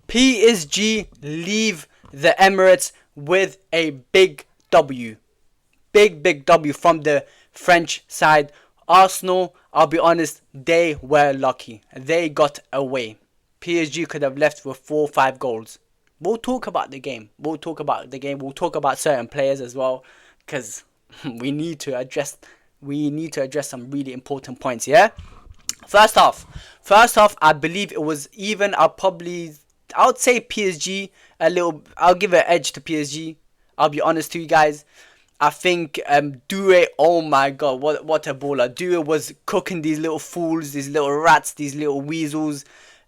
PSG leave the Emirates with a big W. Big W from the French side. Arsenal, I'll be honest, they were lucky. They got away. PSG could have left with 4 or 5 goals. We'll talk about the game. We'll talk about certain players as well, because we need to address some really important points. Yeah. First off, I believe it was even. I would say PSG a little. I'll give an edge to PSG. I'll be honest to you guys. I think Due, oh my god, what a baller. Due was cooking these little fools, these little rats, these little weasels.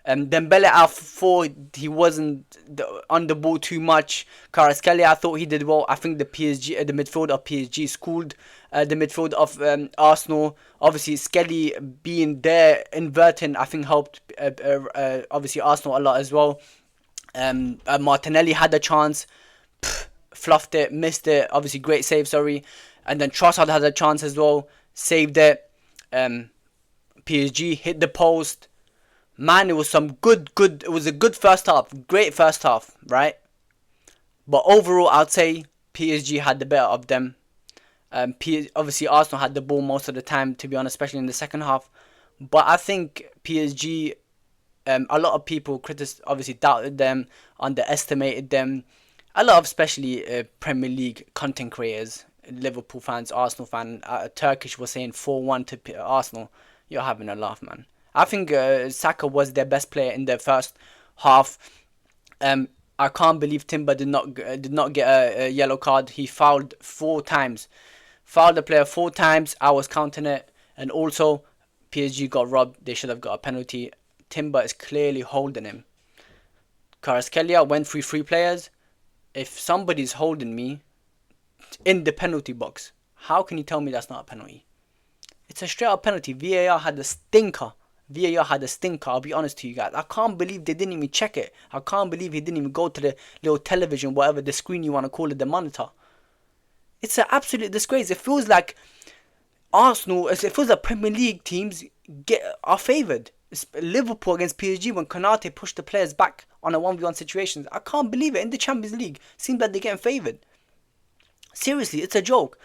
Dembele, I thought he wasn't on the ball too much. Kvaratskhelia, I thought he did well. I think the midfield of PSG schooled the midfield of Arsenal. Obviously, Skelly being there, inverting, I think helped obviously Arsenal a lot as well. Martinelli had a chance, fluffed it, missed it. Obviously, great save, sorry. And then Trossard had a chance as well, saved it. PSG hit the post. Man, it was it was a good first half. Great first half, right? But overall, I'd say PSG had the better of them. Obviously, Arsenal had the ball most of the time, to be honest, especially in the second half. But I think PSG, a lot of people obviously doubted them, underestimated them. A lot of especially Premier League content creators, Liverpool fans, Arsenal fans, Turkish was saying 4-1 to Arsenal. You're having a laugh, man. I think Saka was their best player in the first half. I can't believe Timber did not get a yellow card. He fouled 4 times. Fouled the player 4 times. I was counting it. And also, PSG got robbed. They should have got a penalty. Timber is clearly holding him. Kvaratskhelia went through 3 players. If somebody's holding me in the penalty box, how can you tell me that's not a penalty? It's a straight up penalty. VAR had a stinker. I'll be honest to you guys. I can't believe they didn't even check it. I can't believe he didn't even go to the little television, whatever the screen you want to call it, the monitor. It's an absolute disgrace. It feels like Premier League teams are favoured. It's Liverpool against PSG when Konate pushed the players back on a 1v1 situation. I can't believe it. In the Champions League, seems like they're getting favoured. Seriously, it's a joke.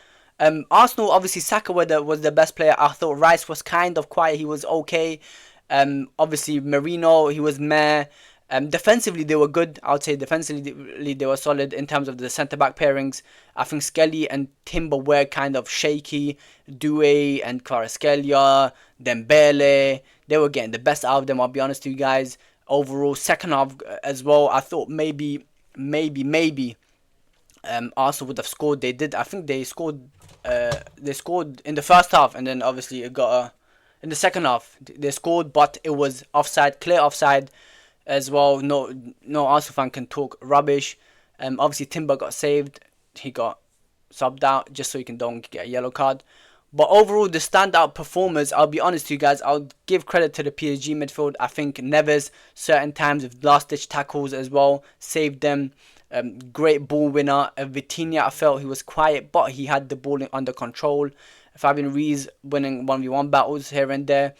Arsenal, obviously Saka was the best player. I thought Rice was kind of quiet. He was okay. Obviously Merino, he was meh. Defensively they were good. I would say defensively they were solid in terms of the centre back pairings. I think Skelly and Timber were kind of shaky. Due and Kvaratskhelia, Dembele, they were getting the best out of them. I'll be honest to you guys. Overall, second half as well, I thought maybe Arsenal would have scored. They did. I think they scored. They scored in the first half, and then obviously it got in the second half. They scored, but it was offside, clear offside as well. No Arsenal fan can talk rubbish. Obviously Timber got saved. He got subbed out just so he don't get a yellow card. But overall, the standout performers, I'll be honest to you guys, I'll give credit to the PSG midfield. I think Neves, certain times with last-ditch tackles as well, saved them. Great ball winner. Vitinha, I felt he was quiet, but he had the ball under control. Fabian Ruiz winning 1v1 battles here and there.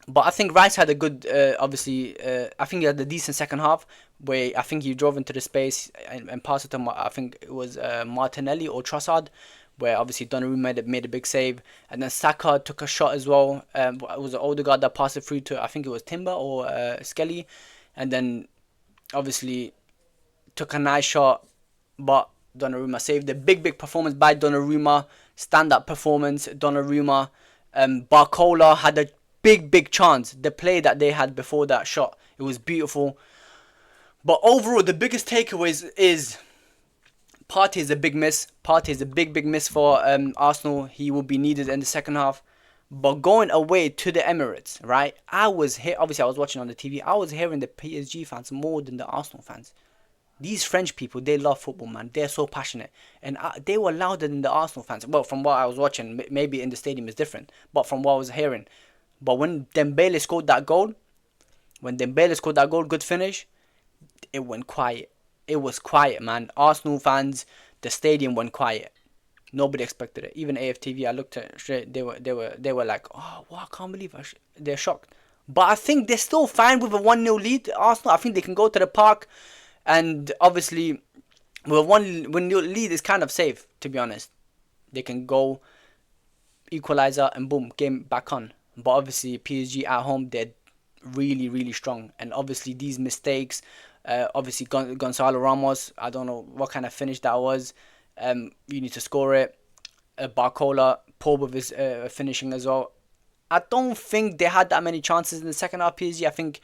But I think Rice had a good, I think he had a decent second half, where I think he drove into the space and passed it to, I think it was Martinelli or Trossard, where obviously Donnarumma made a big save. And then Saka took a shot as well. It was an Odegaard that passed it through to, I think it was Timber or Skelly. And then obviously took a nice shot, but Donnarumma saved. A big performance by Donnarumma. Stand-up performance, Donnarumma. Barcola had a big chance. The play that they had before that shot, it was beautiful. But overall, the biggest takeaways is Partey is a big miss. Partey is a big miss for Arsenal. He will be needed in the second half. But going away to the Emirates, right? I was here. Obviously, I was watching on the TV. I was hearing the PSG fans more than the Arsenal fans. These French people, they love football, man. They're so passionate. And they were louder than the Arsenal fans. Well, from what I was watching, maybe in the stadium is different. But from what I was hearing. But when Dembele scored that goal, good finish, it went quiet. It was quiet, man. Arsenal fans, the stadium went quiet. Nobody expected it. Even AFTV, I looked at it straight. They were like, oh, wow, I can't believe they're shocked. But I think they're still fine with a 1-0 lead. Arsenal, I think they can go to the park, and obviously with a 1-0 lead is kind of safe, to be honest. They can go equalizer and boom, game back on. But obviously PSG at home, they're really, really strong. And obviously these mistakes, obviously Gonzalo Ramos, I don't know what kind of finish that was. You need to score it. Barcola, poor with his finishing as well. I don't think they had that many chances in the second half, PSG. I think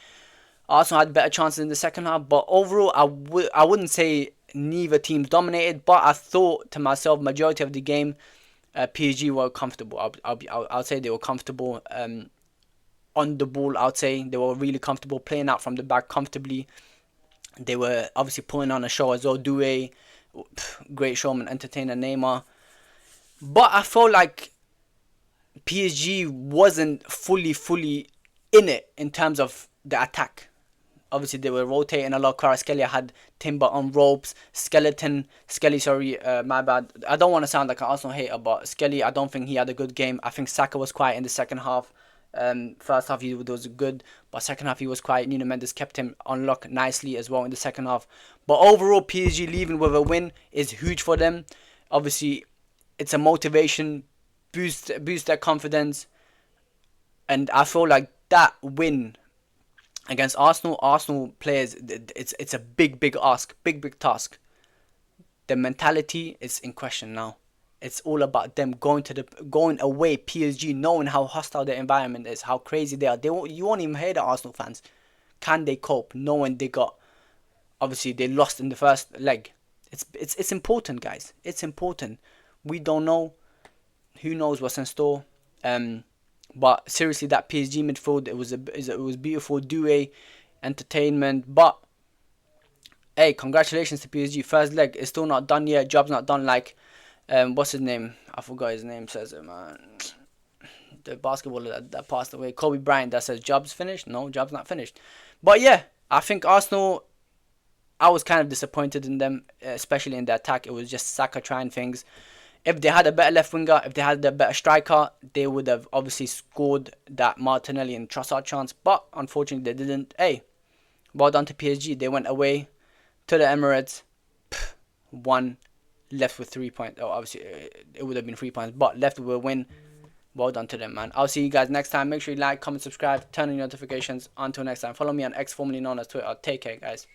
Arsenal had better chances in the second half. But overall, I wouldn't say neither teams dominated. But I thought to myself, majority of the game, PSG were comfortable. I'll say they were comfortable. On the ball, I'd say they were really comfortable playing out from the back comfortably. They were obviously putting on a show as well. Doué, great showman, entertainer, Neymar. But I felt like PSG wasn't fully in it in terms of the attack. Obviously, they were rotating a lot. Kvaratskhelia had Timber on ropes. Skelly, sorry, my bad. I don't want to sound like an Arsenal hater, but Skelly, I don't think he had a good game. I think Saka was quiet in the second half. First half he was good, but second half he was quiet. Nuno Mendes kept him on lock nicely as well in the second half. But overall, PSG leaving with a win is huge for them. Obviously, it's a motivation, boost their confidence, and I feel like that win against Arsenal players, it's a big ask, big task. The mentality is in question now. It's all about them going away. PSG, knowing how hostile the environment is, how crazy they are. You won't even hear the Arsenal fans. Can they cope knowing they got? Obviously, they lost in the first leg. It's important, guys. It's important. We don't know. Who knows what's in store? But seriously, that PSG midfield, it was beautiful. Doué, entertainment. But hey, congratulations to PSG. First leg is still not done yet. Job's not done. Like, what's his name? I forgot his name. Says it, man. The basketballer that passed away, Kobe Bryant. That says job's finished. No, job's not finished. But yeah, I think Arsenal, I was kind of disappointed in them, especially in the attack. It was just Saka trying things. If they had a better left winger, if they had a better striker, they would have obviously scored that Martinelli and Trossard chance. But unfortunately, they didn't. Hey, well done to PSG. They went away to the Emirates, won, left with 3 points. Oh, obviously, it would have been 3 points, but left with a win. Well done to them, man. I'll see you guys next time. Make sure you like, comment, subscribe, turn on your notifications. Until next time, follow me on X, formerly known as Twitter. Take care, guys.